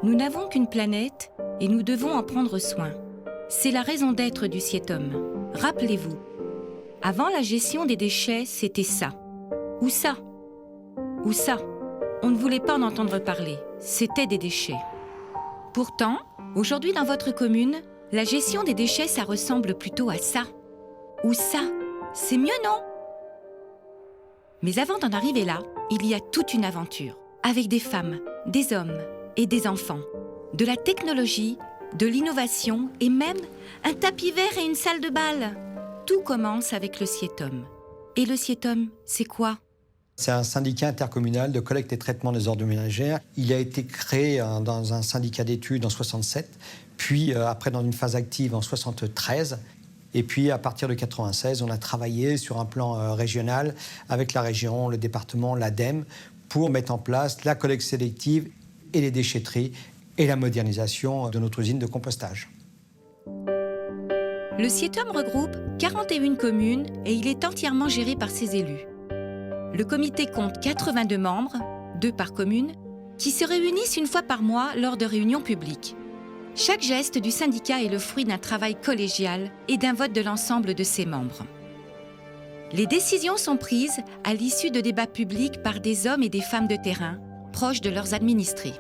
Nous n'avons qu'une planète et nous devons en prendre soin. C'est la raison d'être du Sietom. Rappelez-vous, avant la gestion des déchets, c'était ça. Ou ça. Ou ça. On ne voulait pas en entendre parler. C'était des déchets. Pourtant, aujourd'hui dans votre commune, la gestion des déchets, ça ressemble plutôt à ça. Ou ça. C'est mieux, non? Mais avant d'en arriver là, il y a toute une aventure. Avec des femmes, des hommes et des enfants. De la technologie, de l'innovation et même un tapis vert et une salle de bal. Tout commence avec le Sietom. Et le Sietom, c'est quoi? C'est un syndicat intercommunal de collecte et traitement des ordures ménagères. Il a été créé dans un syndicat d'études en 67, puis après dans une phase active en 73. Et puis à partir de 96, on a travaillé sur un plan régional avec la région, le département, l'ADEME, pour mettre en place la collecte sélective et les déchetteries et la modernisation de notre usine de compostage. Le Sietom regroupe 41 communes et il est entièrement géré par ses élus. Le comité compte 82 membres, 2 par commune, qui se réunissent une fois par mois lors de réunions publiques. Chaque geste du syndicat est le fruit d'un travail collégial et d'un vote de l'ensemble de ses membres. Les décisions sont prises à l'issue de débats publics par des hommes et des femmes de terrain, proches de leurs administrés.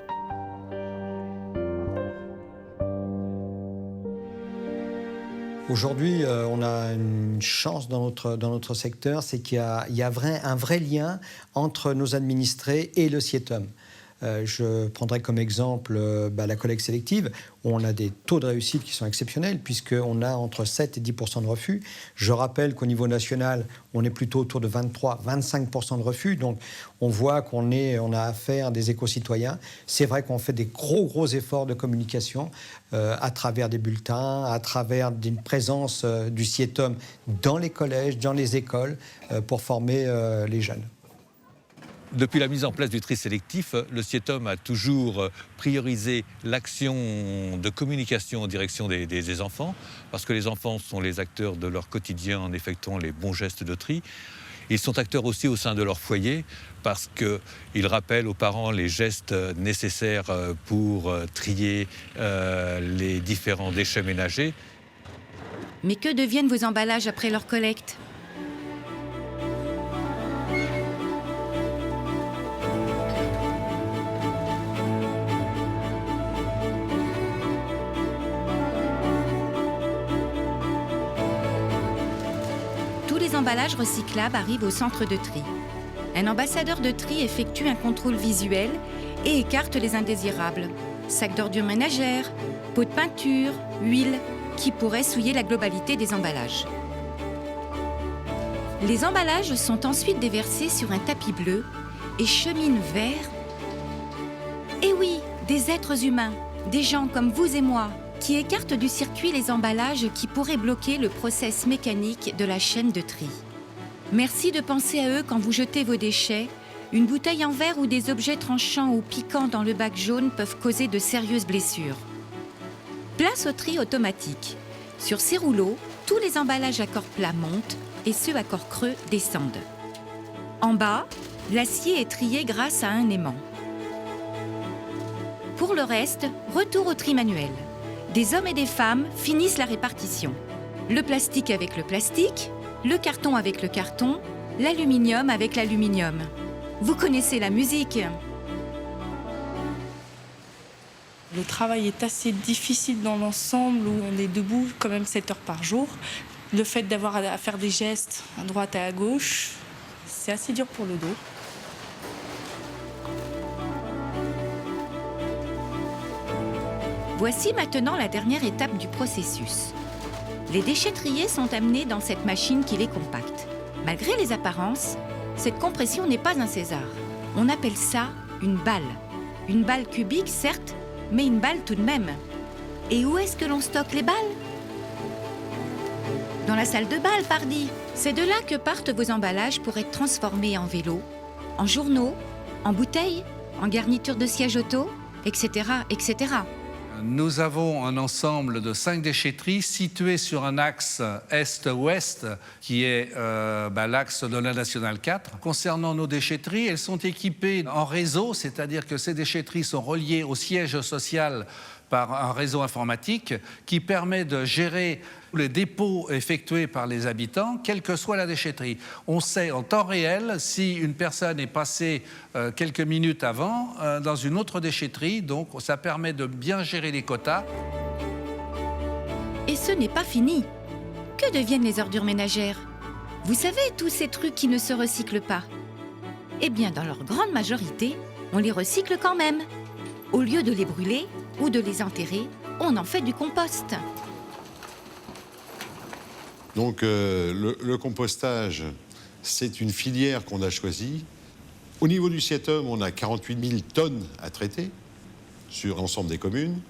Aujourd'hui, on a une chance dans notre secteur, c'est qu'il y a un vrai lien entre nos administrés et le Sietom. Je prendrai comme exemple la collecte sélective, où on a des taux de réussite qui sont exceptionnels, puisqu'on a entre 7 et 10% de refus. Je rappelle qu'au niveau national, on est plutôt autour de 23-25% de refus. Donc, on voit qu'on a affaire à des éco-citoyens. C'est vrai qu'on fait des gros efforts de communication à travers des bulletins, à travers une présence du Sietom dans les collèges, dans les écoles, pour former les jeunes. Depuis la mise en place du tri sélectif, le Sietom a toujours priorisé l'action de communication en direction des enfants, parce que les enfants sont les acteurs de leur quotidien en effectuant les bons gestes de tri. Ils sont acteurs aussi au sein de leur foyer, parce qu'ils rappellent aux parents les gestes nécessaires pour trier les différents déchets ménagers. Mais que deviennent vos emballages après leur collecte ? Tous les emballages recyclables arrivent au centre de tri. Un ambassadeur de tri effectue un contrôle visuel et écarte les indésirables. Sacs d'ordures ménagères, pots de peinture, huile, qui pourraient souiller la globalité des emballages. Les emballages sont ensuite déversés sur un tapis bleu et cheminent vers... Eh oui, des êtres humains, des gens comme vous et moi, qui écartent du circuit les emballages qui pourraient bloquer le process mécanique de la chaîne de tri. Merci de penser à eux quand vous jetez vos déchets. Une bouteille en verre ou des objets tranchants ou piquants dans le bac jaune peuvent causer de sérieuses blessures. Place au tri automatique. Sur ces rouleaux, tous les emballages à corps plat montent et ceux à corps creux descendent. En bas, l'acier est trié grâce à un aimant. Pour le reste, retour au tri manuel. Des hommes et des femmes finissent la répartition. Le plastique avec le plastique, le carton avec le carton, l'aluminium avec l'aluminium. Vous connaissez la musique. Le travail est assez difficile dans l'ensemble, où on est debout quand même 7 heures par jour. Le fait d'avoir à faire des gestes à droite et à gauche, c'est assez dur pour le dos. Voici maintenant la dernière étape du processus. Les déchets triés sont amenés dans cette machine qui les compacte. Malgré les apparences, cette compression n'est pas un César. On appelle ça une balle. Une balle cubique, certes, mais une balle tout de même. Et où est-ce que l'on stocke les balles ? Dans la salle de bal, pardi. C'est de là que partent vos emballages pour être transformés en vélos, en journaux, en bouteilles, en garnitures de siège auto, etc., etc. Nous avons un ensemble de 5 déchetteries situées sur un axe est-ouest qui est l'axe de la Nationale 4. Concernant nos déchetteries, elles sont équipées en réseau, c'est-à-dire que ces déchetteries sont reliées au siège social par un réseau informatique qui permet de gérer les dépôts effectués par les habitants, quelle que soit la déchetterie. On sait en temps réel si une personne est passée quelques minutes avant dans une autre déchetterie, donc ça permet de bien gérer les quotas. Et ce n'est pas fini. Que deviennent les ordures ménagères? Vous savez, tous ces trucs qui ne se recyclent pas. Eh bien, dans leur grande majorité, on les recycle quand même. Au lieu de les brûler ou de les enterrer, on en fait du compost. Donc le compostage, c'est une filière qu'on a choisie. Au niveau du SIETOM, on a 48 000 tonnes à traiter sur l'ensemble des communes.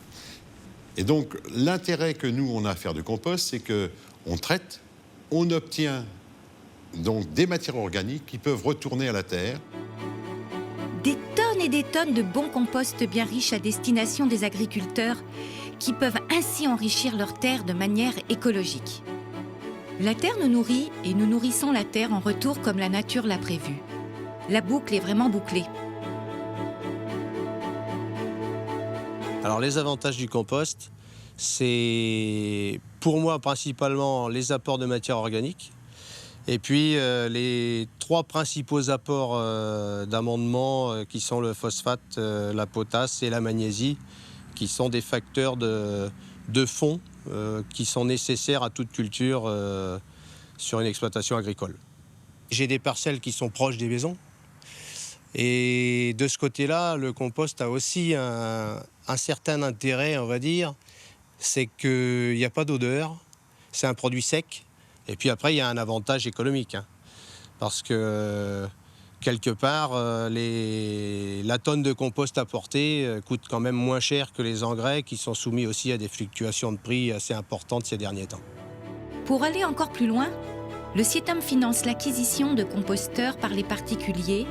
Et donc l'intérêt que nous, on a à faire du compost, c'est qu'on traite, on obtient donc des matières organiques qui peuvent retourner à la terre. Des tonnes et des tonnes de bons composts bien riches à destination des agriculteurs qui peuvent ainsi enrichir leurs terres de manière écologique. La terre nous nourrit et nous nourrissons la terre en retour comme la nature l'a prévu. La boucle est vraiment bouclée. Alors les avantages du compost, c'est pour moi principalement les apports de matière organique. Et puis les 3 principaux apports d'amendement qui sont le phosphate, la potasse et la magnésie, qui sont des facteurs de fond qui sont nécessaires à toute culture sur une exploitation agricole. J'ai des parcelles qui sont proches des maisons. Et de ce côté-là, le compost a aussi un certain intérêt, on va dire. C'est qu'il n'y a pas d'odeur, c'est un produit sec. Et puis après, il y a un avantage économique. Parce que quelque part, la tonne de compost apportée coûte quand même moins cher que les engrais qui sont soumis aussi à des fluctuations de prix assez importantes ces derniers temps. Pour aller encore plus loin, le SIETOM finance l'acquisition de composteurs par les particuliers.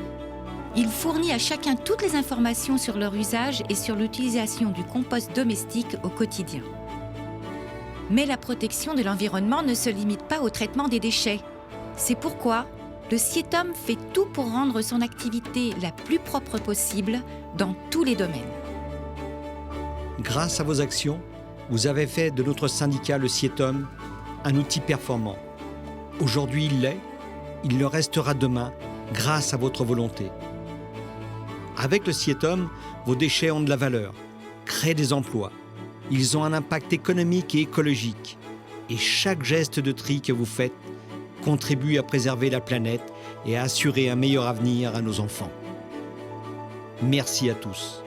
Il fournit à chacun toutes les informations sur leur usage et sur l'utilisation du compost domestique au quotidien. Mais la protection de l'environnement ne se limite pas au traitement des déchets. C'est pourquoi le SIETOM fait tout pour rendre son activité la plus propre possible dans tous les domaines. Grâce à vos actions, vous avez fait de notre syndicat, le SIETOM, un outil performant. Aujourd'hui, il l'est, il le restera demain, grâce à votre volonté. Avec le SIETOM, vos déchets ont de la valeur, créent des emplois. Ils ont un impact économique et écologique. Et chaque geste de tri que vous faites contribue à préserver la planète et à assurer un meilleur avenir à nos enfants. Merci à tous.